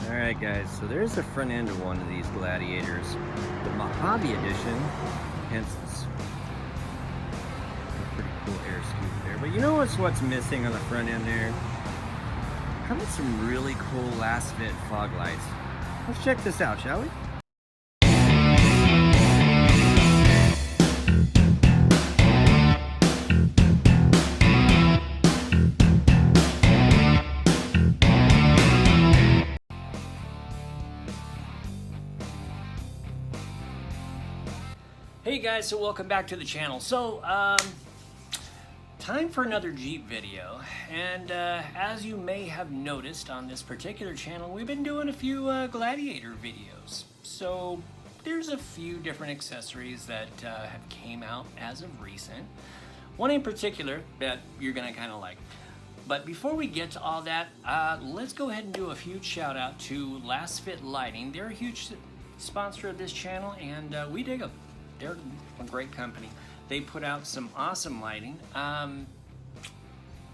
Alright guys, so there's the front end of one of these Gladiators, the Mojave edition, hence this pretty cool air scoop there. But you know what's missing on the front end there? How about some really cool LASFIT fog lights? Let's check this out, shall we? Hey guys, so welcome back to the channel. So, time for another Jeep video, and as you may have noticed on this particular channel, we've been doing a few Gladiator videos. So, there's a few different accessories that have came out as of recent. One in particular that you're gonna kind of like. But before we get to all that, let's go ahead and do a huge shout out to LASFIT Lighting. They're a huge sponsor of this channel, and we dig them. They're a great company. They put out some awesome lighting.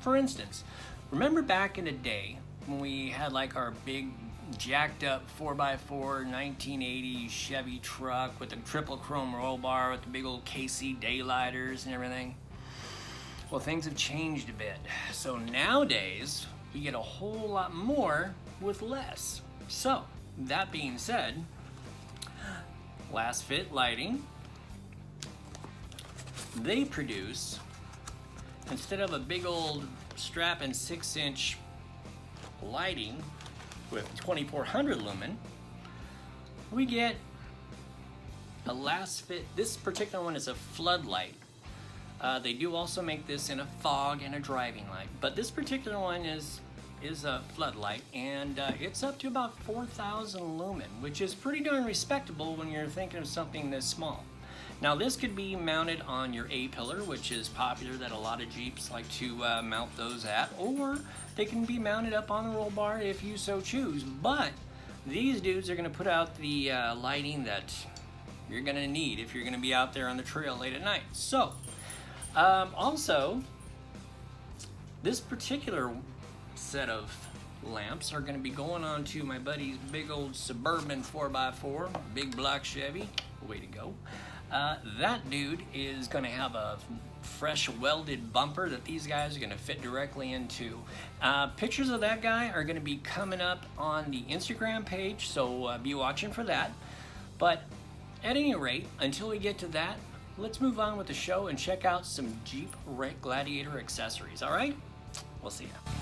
For instance, remember back in the day when we had like our big jacked up 4x4 1980 Chevy truck with a triple chrome roll bar with the big old KC daylighters and everything? Well, things have changed a bit. So nowadays, we get a whole lot more with less. So, that being said, LASFIT Lighting, they produce, instead of a big old strap and 6-inch lighting with 2400 lumen, we get a LASFIT. This particular one is a floodlight. They do also make this in a fog and a driving light, but this particular one is a floodlight, and it's up to about 4,000 lumen, which is pretty darn respectable when you're thinking of something this small. Now this could be mounted on your A-pillar, which is popular that a lot of Jeeps like to mount those at, or they can be mounted up on the roll bar if you so choose. But these dudes are going to put out the lighting that you're going to need if you're going to be out there on the trail late at night. So, also, this particular set of lamps are going to be going on to my buddy's big old Suburban 4x4, big black Chevy. Way to go. That dude is going to have a fresh welded bumper that these guys are going to fit directly into. Pictures of that guy are going to be coming up on the Instagram page, so be watching for that. But at any rate, until we get to that, let's move on with the show and check out some Jeep Gladiator accessories, all right? We'll see ya.